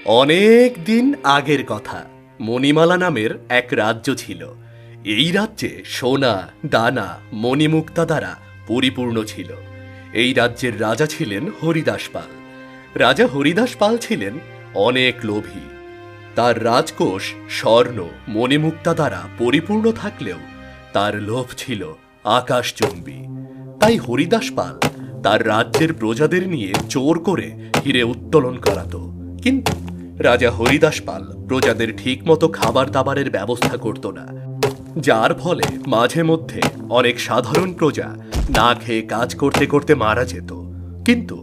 অনেক দিন আগের কথা। মণিমালা নামের এক রাজ্য ছিল। এই রাজ্যে সোনা, দানা, মণিমুক্তা দ্বারা পরিপূর্ণ ছিল। এই রাজ্যের রাজা ছিলেন হরিদাস পাল। রাজা হরিদাস পাল ছিলেন অনেক লোভী। তার রাজকোষ স্বর্ণ, মণিমুক্তা দ্বারা পরিপূর্ণ থাকলেও তার লোভ ছিল আকাশচুম্বী। তাই হরিদাস পাল তার রাজ্যের প্রজাদের নিয়ে জোর করে হীরে উত্তোলন করাতো। কিন্তু রাজা হরিদাস পাল প্রজাদের ঠিকমতো খাবার দাবারের ব্যবস্থা করত না, যার ফলে মাঝে মধ্যে অনেক সাধারণ প্রজা না খেয়ে কাজ করতে করতে মারা যেত। কিন্তু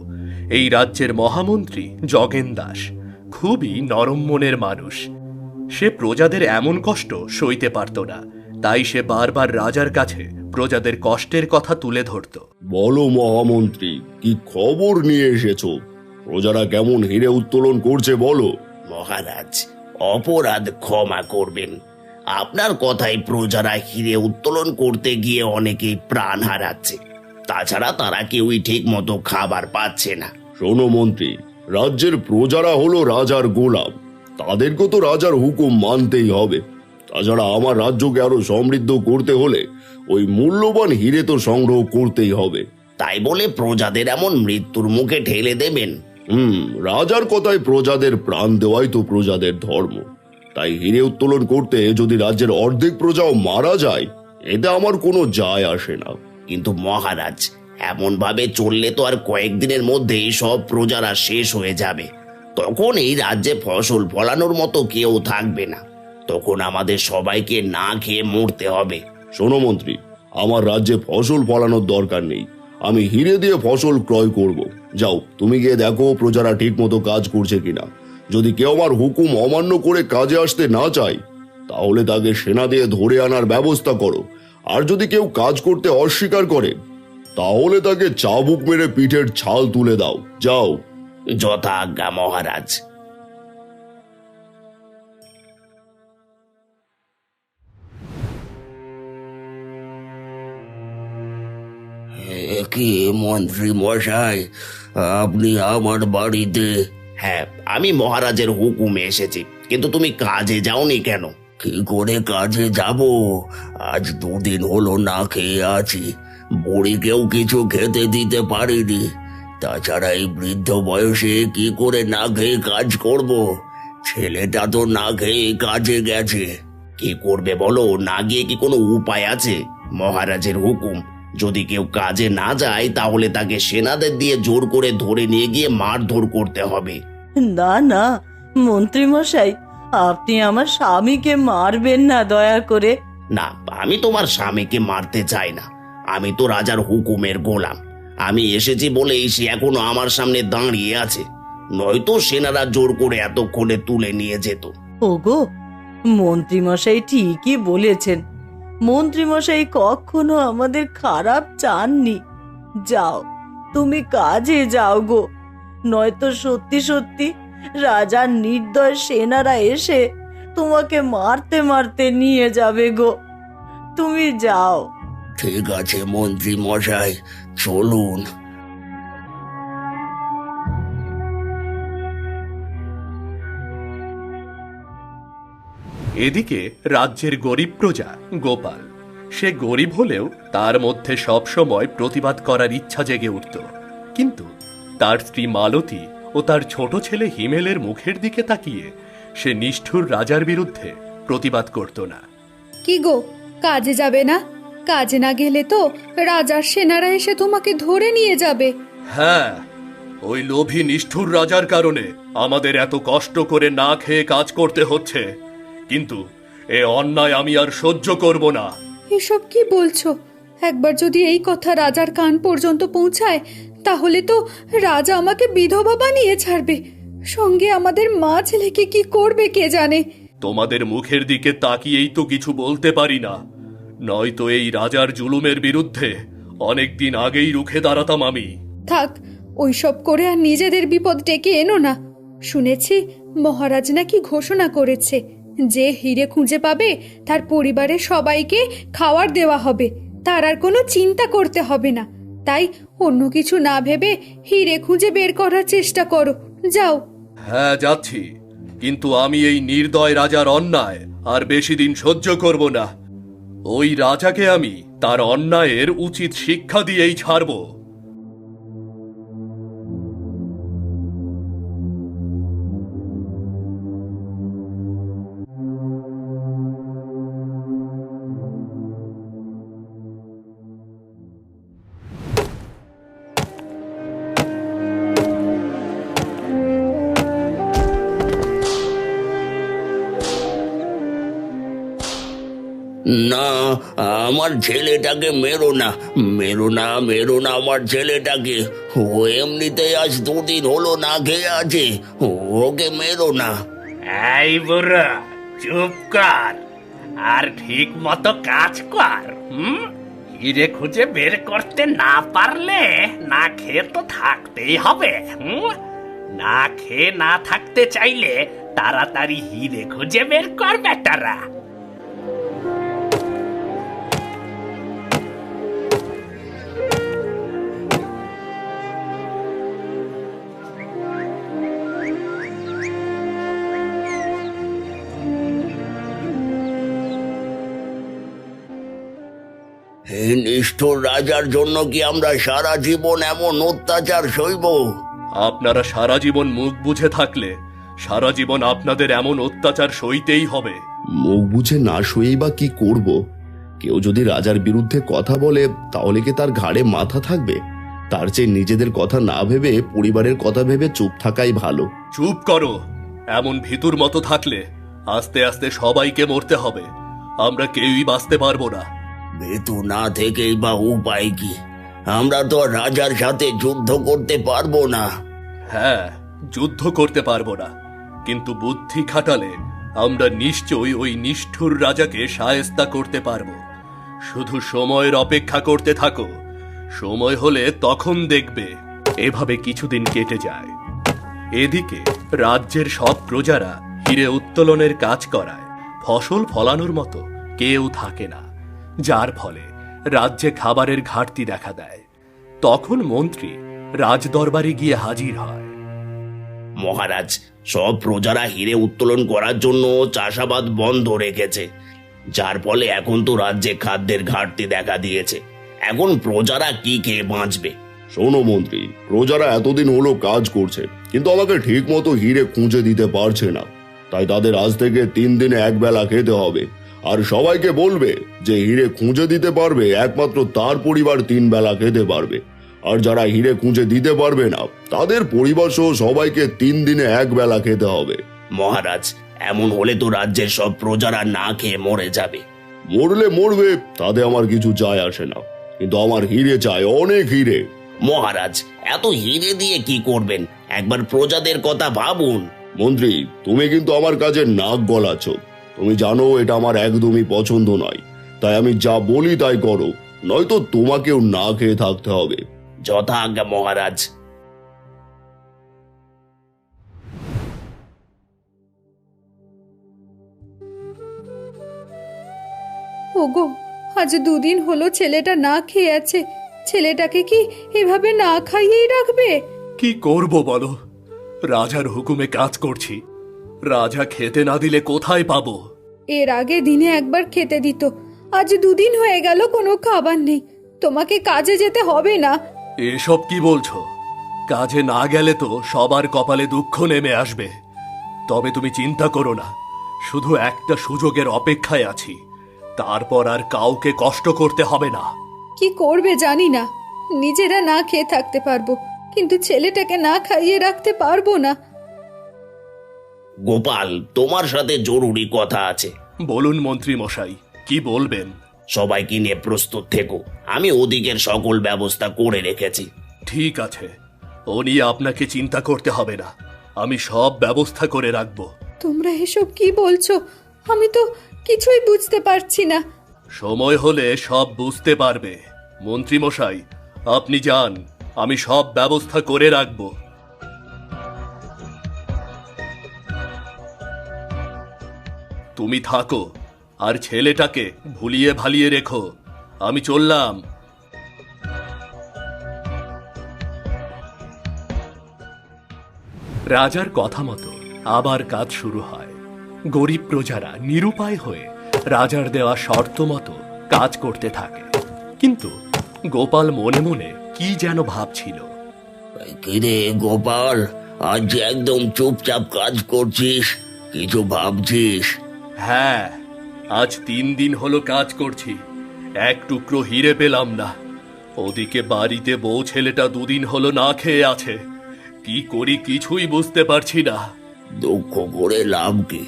এই রাজ্যের মহামন্ত্রী জগেন দাস খুবই নরম মনের মানুষ। সে প্রজাদের এমন কষ্ট সইতে পারত না, তাই সে বারবার রাজার কাছে প্রজাদের কষ্টের কথা তুলে ধরত। বলো মহামন্ত্রী, কি খবর নিয়ে এসেছো? প্রজারা কেমন হীরে উত্তোলন করছে বলো। মহারাজ, অপরাধ ক্ষমা করবেন। আপনার কথায় প্রজারা হীরে উত্তোলন করতে গিয়ে অনেকেই প্রাণ হারাচ্ছে। তাছাড়া তারা কেউই ঠিক মতো খাবার পাচ্ছে না। শোনো মন্ত্রী, রাজ্যের প্রজারা হলো রাজার গোলাম। তাদেরকে তো রাজার হুকুম মানতেই হবে। তাছাড়া আমার রাজ্যকে আরো সমৃদ্ধ করতে হলে ওই মূল্যবান হীরে তো সংগ্রহ করতেই হবে। তাই বলে প্রজাদের এমন মৃত্যুর মুখে ঠেলে দেবেন? রাজার কথায় প্রজাদের প্রাণ দেওয়াই তো প্রজাদের ধর্ম। তাই হীরে উত্তোলন করতে যদি রাজ্যের অর্ধেক প্রজাও মারা যায়, এতে আমার কোনো যায় আসে না। কিন্তু মহারাজ, এমন ভাবে চললে তো আর কয়েকদিনের মধ্যেই সব প্রজারা শেষ হয়ে যাবে। তখন এই রাজ্যে ফসল ফলানোর মতো কেউ থাকবে না। তখন আমাদের সবাইকে না খেয়ে মরতে হবে। শোনো মন্ত্রী, আমার রাজ্যে ফসল ফলানোর দরকার নেই। আমি হীরে দিয়ে ফসল ক্রয় করব। যাও, তুমি গিয়ে দেখো প্রজারা ঠিক মতো কাজ করছে কিনা। যদি কেউ আমার হুকুম অমান্য করে কাজে আসতে না চায়, তাহলে তাকে সেনা দিয়ে ধরে আনার ব্যবস্থা করো। আর যদি কেউ কাজ করতে অস্বীকার করে, তাহলে তাকে চাবুক মেরে পিঠের ছাল তুলে দাও। যাও। যথা আজ্ঞা মহারাজ। কি মন্ত্রী মশাই, আপনি আমার বাড়িতে? হ্যাঁ, আমি মহারাজের হুকুমে এসেছি। কিন্তু তুমি কাজে যাওনি কেন? কি করে কাজে যাব? আজ 2 দিন হলো না খেয়ে আছি। বুড়িকেও কিছু খেতে দিতে পারিনি। তাছাড়া এই বৃদ্ধ বয়সে কি করে না খেয়ে কাজ করব? ছেলেটা তো না খেয়ে কাজে গেছে। কি করবে বলো? না গিয়ে কি কোনো উপায় আছে? মহারাজের হুকুম, যদি কেউ কাজে না যায় তাহলে তাকে সেনাদের দিয়ে জোর করে ধরে নিয়ে গিয়ে মারধর করতে হবে। না না মন্ত্রী মশাই, আপনি আমার স্বামীকে মারবেন না দয়া করে। না, আমি তোমার স্বামীকে মারতে চাই না। আমি তো রাজার হুকুমের গোলাম। আমি এসেছি বলেই সে এখনো আমার সামনে দাঁড়িয়ে আছে। নয়তো সেনারা জোর করে এতক্ষণে তুলে নিয়ে যেত। ওগো, মন্ত্রী মশাই ঠিকই বলেছেন। মন্ত্রী মশাই কখনো আমাদের খারাপ চাননি। যাও, তুমি কাজে যাও গো, নয়তো সত্যি সত্যি রাজার নির্দয় সেনারা এসে তোমাকে মারতে মারতে নিয়ে যাবে গো। তুমি যাও। ঠিক আছে মন্ত্রী মশাই, চলুন। এদিকে রাজ্যের গরিব প্রজা গোপাল, সে গরিব হলেও তার মধ্যে সব সময় প্রতিবাদ করার ইচ্ছা জেগে উঠত। কিন্তু তার স্ত্রী মালতী ও তার ছোট ছেলে হিমেলের মুখের দিকে তাকিয়ে সে নিষ্ঠুর রাজার বিরুদ্ধে প্রতিবাদ করত না। কি গো, কাজে যাবে না? কাজে না গেলে তো রাজার সেনারা এসে তোমাকে ধরে নিয়ে যাবে। হ্যাঁ, ওই লোভী নিষ্ঠুর রাজার কারণে আমাদের এত কষ্ট করে না খেয়ে কাজ করতে হচ্ছে। কিন্তু এ অন্যায় আমি আর সহ্য করব না। এসব কি বলছো? একবার যদি এই কথা রাজার কান পর্যন্ত পৌঁছায়, তাহলে তো রাজা আমাকে বিধবা বানিয়ে ছাড়বে। সঙ্গে আমাদের মা ছেলেকে কি করবে কে জানে। তোমাদের মুখের দিকে তাকিয়েই তো কিছু বলতে পারি না, নয়তো এই রাজার জুলুমের বিরুদ্ধে অনেকদিন আগেই রুখে দাঁড়াতাম আমি। থাক, ওইসব করে আর নিজেদের বিপদ ডেকে এনো না। শুনেছি মহারাজ নাকি ঘোষণা করেছে, যে হীরে খুঁজে পাবে তার পরিবারের সবাইকে খাবার দেওয়া হবে। তার আর কোনো চিন্তা করতে হবে না। তাই অন্য কিছু না ভেবে হীরে খুঁজে বের করার চেষ্টা করো। যাও। হ্যাঁ, যাচ্ছি। কিন্তু আমি এই নির্দয় রাজার অন্যায় আর বেশি দিন সহ্য করব না। ওই রাজাকে আমি তার অন্যায়ের উচিত শিক্ষা দিয়েই ছাড়ব। না, আমার ছেলেটাকে মেরো না, মেরো না, মেরো না আমার ছেলেটাকে। ও এমনিতেই আজ 2 দিন হলো না খেয়ে আছে, ওকে মেরো না। এই বুড়ো, চুপ কর আর ঠিক মতো কাজ কর। হিরে খুঁজে বের করতে না পারলে না খেয়ে তো থাকতেই হবে। না খেয়ে না থাকতে চাইলে তাড়াতাড়ি হিরে খুঁজে বের কর বেটারা। এই নিষ্ঠুর রাজার জন্য কি আমরা সারা জীবন এমন অত্যাচার সইব? আপনারা সারা জীবন মুখ বুঝে থাকলে সারা জীবন আপনাদের এমন অত্যাচার সইতেই হবে। মুখ বুঝে না শুয়েই বা কি করব? কেউ যদি রাজার বিরুদ্ধে কথা বলে তাহলে কি তার ঘাড়ে মাথা থাকবে? তার চেয়ে নিজেদের কথা না ভেবে পরিবারের কথা ভেবে চুপ থাকাই ভালো। চুপ করো। এমন ভিতুর মতো থাকলে আস্তে আস্তে সবাইকে মরতে হবে। আমরা কেউই বাঁচতে পারবো না। ভীতু না থেকেই বা উপায় কি? আমরা তো আর রাজার সাথে যুদ্ধ করতে পারবো না। হ্যাঁ, যুদ্ধ করতে পারবো না, কিন্তু বুদ্ধি খাটালে আমরা নিশ্চয়ই ওই নিষ্ঠুর রাজাকে শায়েস্তা করতে পারবো। শুধু সময়ের অপেক্ষা করতে থাকো, সময় হলে তখন দেখবে। এভাবে কিছুদিন কেটে যায়। এদিকে রাজ্যের সব প্রজারা হিরে উত্তোলনের কাজ করায় ফসল ফলানোর মতো কেউ থাকে না, যার ফলে রাজ্যে খাবারের ঘাটতি দেখা দেয়। তখন মন্ত্রী রাজদরবারে গিয়ে হাজির হয়। মহারাজ, সব প্রজারা হিরে উত্তোলন করার জন্য চাষাবাদ বন্ধ রেখেছে, যার ফলে এখন তো রাজ্যে খাদ্যের ঘাটতি দেখা দিয়েছে। এখন প্রজারা কি খেয়ে বাঁচবে? শোনো মন্ত্রী, প্রজারা এতদিন হলো কাজ করছে কিন্তু আমাকে ঠিক মতো হিরে খুঁজে দিতে পারছে না। তাই তাদের আজ থেকে 3 দিনে একবেলা খেতে হবে। আর সবাইকে বলবে যে হিরে খুঁজে দিতে পারবে একমাত্র তার পরিবার 3 বেলা খেতে পারবে। আর যারা হিরে খুঁজে দিতে পারবে না তাদের পরিবার সহ সবাইকে 3 দিনে একবেলা খেতে হবে। মহারাজ, এমন হলে তো রাজ্যের সব প্রজারা না খেয়ে মরে যাবে। মরলে মরবে, তাতে আমার কিছু যায় আসে না, কিন্তু আমার হিরে চাই, অনেক হিরে। মহারাজ, এত হিরে দিয়ে কি করবেন? একবার প্রজাদের কথা ভাবুন। মন্ত্রী, তুমি কিন্তু আমার কাজে নাক গলাচ্ছ। তুমি জানো এটা আমার একদমই পছন্দ নয়। তাই আমি যা বলি তাই করো, নয়তো তোমাকেও না খেয়ে থাকতে হবে। যথা আজ্ঞা মহারাজ। ওগো, আজ 2 দিন হলো ছেলেটা না খেয়ে আছে। ছেলেটাকে কি এভাবে না খাইয়েই রাখবে? কি করব বলো? রাজার হুকুমে কাজ করছি। রাজা খেতে না দিলে কোথায় পাবো? এর আগে দিনে একবার খেতে দিত, আজ 2 দিন হয়ে গেল কোনো খাবার নেই। তোমাকে কাজে যেতে হবে না। এসব কি বলছো? কাজে না গেলে তো সবার কপালে দুঃখ নেমে আসবে। তবে তুমি চিন্তা করো না, শুধু একটা সুযোগের অপেক্ষায় আছি। তারপর আর কাউকে কষ্ট করতে হবে না। কি করবে জানি না। নিজেরা না খেয়ে থাকতে পারবো, কিন্তু ছেলেটাকে না খাইয়ে রাখতে পারবো না। গোপাল, তোমার সাথে জরুরি কথা আছে। বলুন মন্ত্রী মশাই, কি বলবেন? সবাইকে নিয়ে প্রস্তুত থেকো, আমি ওদিকের সকল ব্যবস্থা করে রেখেছি। ঠিক আছে, ও নিয়ে আপনাকে চিন্তা করতে হবে না। আমি সব ব্যবস্থা করে রাখবো। তোমরা এসব কি বলছো? আমি তো কিছুই বুঝতে পারছি না। সময় হলে সব বুঝতে পারবে। মন্ত্রী মশাই, আপনি যান, আমি সব ব্যবস্থা করে রাখবো। তুমি থাকো আর ছেলেটাকে ভুলিয়ে ভালিয়ে রেখো। আমি চললাম। রাজার কথা মতো আবার কাজ শুরু হয়। গরিব প্রজারা নিরুপায় হয়ে রাজার দেওয়া শর্ত মতো কাজ করতে থাকে। কিন্তু গোপাল মনে মনে কি যেন ভাবছিল। কিরে গোপাল, আজ যে একদম চুপচাপ কাজ করছিস, কিছু ভাবছিস? হ্যাঁ, আজ 3 দিন হলো কাজ করছি, এক টুকরো হিরে পেলাম না। ওদিকে বাড়িতে বউ ছেলেটা 2 দিন হলো না খেয়ে আছে। কি করি কিছুই বুঝতে পারছি না। দুঃখ করে লাভ কি?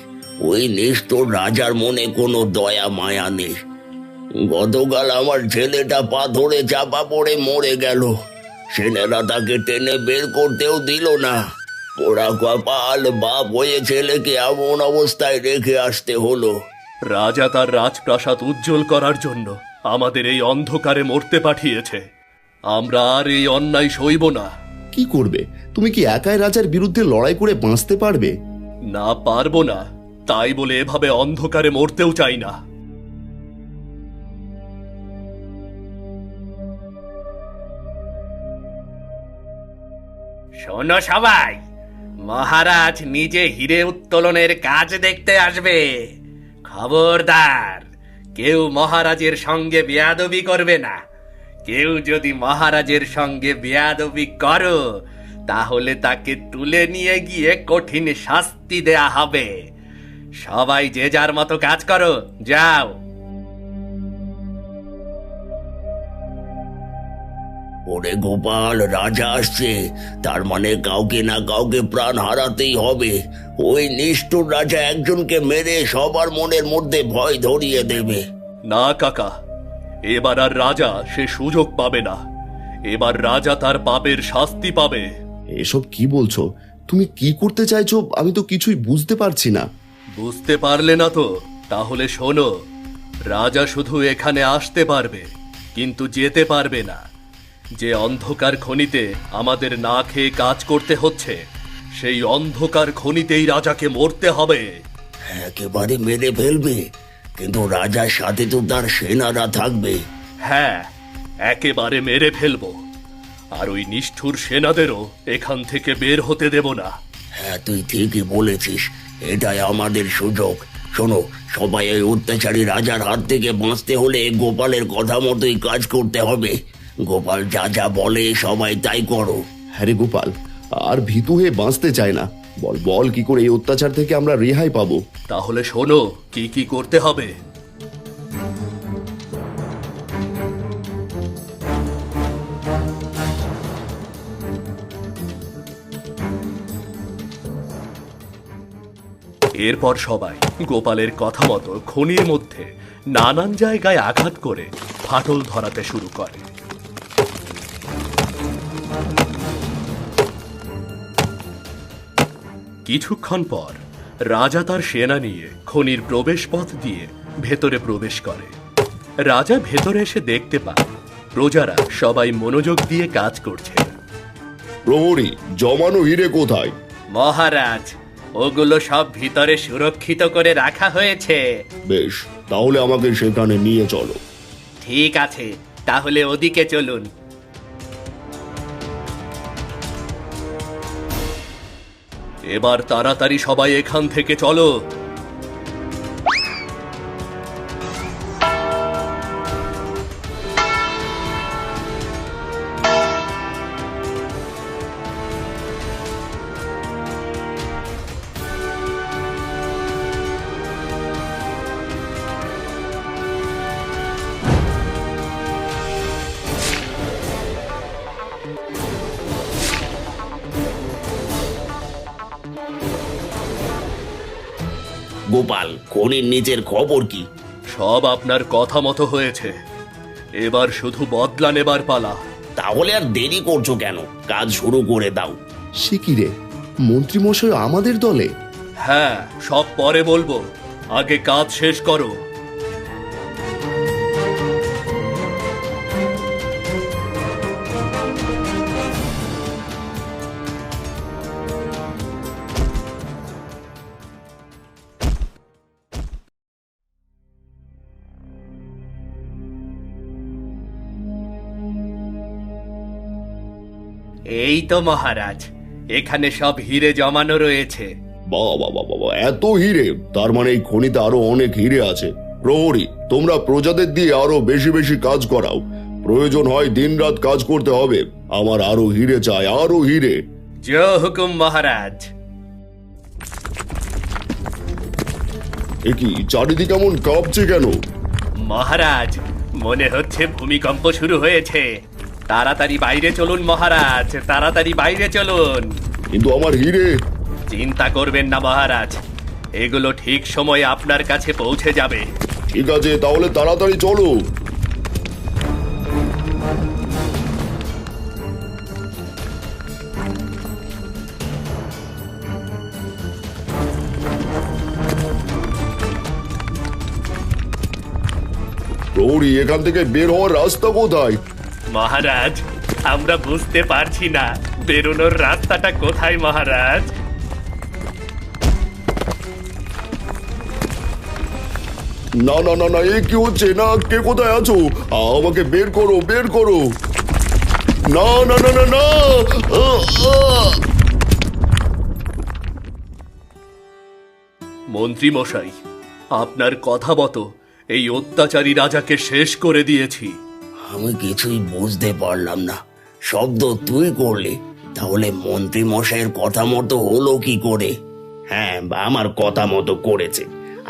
ওই নিষ্ঠুর রাজার মনে কোনো দয়া মায়া নেই। গতকাল আমার ছেলেটা পাথরে চাপা পড়ে মরে গেল, সেনারা তাকে টেনে বের করতেও দিল না। পোড়া কপাল, বাপ হয়ে ছেলেকে এমন অবস্থায় রেখে আসতে হলো। রাজা তার রাজপ্রাসাদ উজ্জ্বল করার জন্য আমাদের এই অন্ধকারে মরতে পাঠিয়েছে। আমরা আর এই অন্যায় সইব না। কি করবে? তুমি কি একাই রাজার বিরুদ্ধে লড়াই করে বাঁচতে পারবে? না, পারবো না। তাই বলে এভাবে অন্ধকারে মরতেও চাই না। শোনো সবাই, মহারাজ নিজে হিরে উত্তোলনের কাজ দেখতে আসবে। খবরদার, কেউ মহারাজের সঙ্গে বেয়াদবি করবে না। কেউ যদি মহারাজের সঙ্গে বেয়াদবি করো, তাহলে তাকে তুলে নিয়ে গিয়ে কঠিন শাস্তি দেয়া হবে। সবাই যে যার মতো কাজ করো, যাও। ওরে গোপাল, রাজা আসছে, তার মানে কাউকে না কাউকে প্রাণ হারাতেই হবে। ওই নিষ্ঠুর রাজা একজনকে মেরে সবার মনের মধ্যে ভয় ধরিয়ে দেবে। না কাকা, এবার আর রাজা সে সুযোগ পাবে না। এবার রাজা তার পাপের শাস্তি পাবে। এসব কি বলছো? তুমি কি করতে চাইছো আমি তো কিছুই বুঝতে পারছি না। বুঝতে পারলে না তো? তাহলে শোনো, রাজা শুধু এখানে আসতে পারবে, কিন্তু যেতে পারবে না। যে অন্ধকার খনিতে আমাদের না খেয়ে কাজ করতে হচ্ছে, সেই অন্ধকার খনিতেই রাজাকে মরতে হবে। একেবারে মেরে ফেলবে? কিন্তু রাজার সাথে তো তার সেনারা থাকবে। হ্যাঁ, একেবারে মেরে ফেলবো। আর ওই নিষ্ঠুর সেনাদেরও এখান থেকে বের হতে দেব না। হ্যাঁ, তুই ঠিকই বলেছিস, এটাই আমাদের সুযোগ। শোনো, সবাই ওই অত্যাচারী রাজার হাত থেকে বাঁচতে হলে গোপালের কথা মতোই কাজ করতে হবে। গোপাল যা যা বলে সবাই তাই করো। হ্যাঁ রে গোপাল, আর ভীতু হয়ে বাঁচতে চায় না। বল বল, কি করে এই অত্যাচার থেকে আমরা রেহাই পাবো? তাহলে শোনো, কি কি করতে হবে। এরপর সবাই গোপালের কথা মতো খনির মধ্যে নানান জায়গায় আঘাত করে ফাটল ধরাতে শুরু করে। কিছুক্ষণ পর রাজা তার সেনা নিয়ে খনির প্রবেশ পথ দিয়ে ভেতরে প্রবেশ করে। রাজা ভেতরে এসে দেখতে পায় প্রজারা সবাই মনোযোগ দিয়ে কাজ করছে। প্রহরী, জমানো হিরে কোথায়? মহারাজ, ওগুলো সব ভিতরে সুরক্ষিত করে রাখা হয়েছে। বেশ, তাহলে আমাকে সেখানে নিয়ে চলো। ঠিক আছে, তাহলে ওদিকে চলুন। এবার তাড়াতাড়ি সবাই এখান থেকে চলো। গোপাল, খনির নিচের খবর কি? সব আপনার কথা মতো হয়েছে। এবার শুধু বদলা নেবার পালা। তাহলে আর দেরি করছো কেন? কাজ শুরু করে দাও। সে কি রে, মন্ত্রীমশাই আমাদের দলে? হ্যাঁ, সব পরে বলবো, আগে কাজ শেষ করো। এই তো মহারাজ, এখানে সব হিরে জমানো রয়েছে। বাবা বাবা বাবা, এত হিরে! তার মানে এই খনিতে আরো অনেক হিরে আছে। প্রহরী, তোমরা প্রজাদের দিয়ে আরো বেশি বেশি কাজ করাও। প্রয়োজন হয় দিনরাত কাজ করতে হবে। আমার আরো হিরে চাই, আরো হিরে। জো হুকুম মহারাজ। এ কি, চারিদিকে এমন কাঁপছে কেন? মহারাজ, মনে হচ্ছে ভূমিকম্প শুরু হয়েছে। তাড়াতাড়ি বাইরে চলুন মহারাজ, তাড়াতাড়ি বাইরে চলুন। কিন্তু আমার হিরে! চিন্তা করবেন না মহারাজ, এগুলো ঠিক সময়ে আপনার কাছে পৌঁছে যাবে। ঠিক আছে, তাহলে তাড়াতাড়ি চলো। প্রহরী, এখান থেকে বের হওয়ার রাস্তা কোথায়? মহারাজ, আমরা বুঝতে পারছি না বেরোনোর রাস্তাটা কোথায় মহারাজ। না না না না, এ কি হচ্ছে? না, কে কোথায় আছো? আমাকে বের করো, বের করো। না না না না না! মন্ত্রী মশাই, আপনার কথা মতো এই অত্যাচারী রাজাকে শেষ করে দিয়েছি। আমি কিছুই বুঝতে পারলাম না। শব্দ তুই করলি, তাহলে মন্ত্রী মশাইয়ের কথা মতো হলো কি করে? হ্যাঁ, আমার কথা মতো করেছে।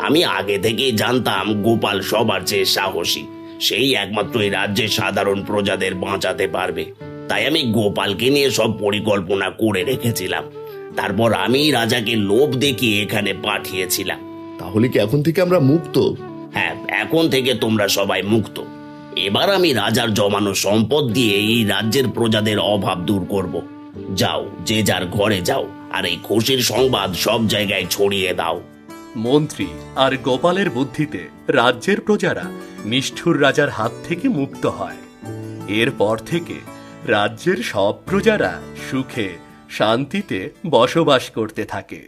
আমি আগে থেকেই জানতাম গোপাল সবার চেয়ে সাহসী, সেই একমাত্র এই রাজ্যের সাধারণ প্রজাদের বাঁচাতে পারবে। তাই আমি গোপালকে নিয়ে সব পরিকল্পনা করে রেখেছিলাম। তারপর আমি রাজাকে লোভ দেখিয়ে এখানে পাঠিয়েছিলাম। তাহলে কি এখন থেকে আমরা মুক্ত? হ্যাঁ, এখন থেকে তোমরা সবাই মুক্ত। এবার আমি রাজার জমানো সম্পদ দিয়ে এই রাজ্যের প্রজাদের অভাব দূর করব। যাও, যে যার ঘরে যাও, আর এই খুশির সংবাদ সব জায়গায় ছড়িয়ে দাও। মন্ত্রী আর গোপালের বুদ্ধিতে রাজ্যের প্রজারা নিষ্ঠুর রাজার হাত থেকে মুক্ত হয়। এরপর থেকে রাজ্যের সব প্রজারা সুখে শান্তিতে বসবাস করতে থাকে।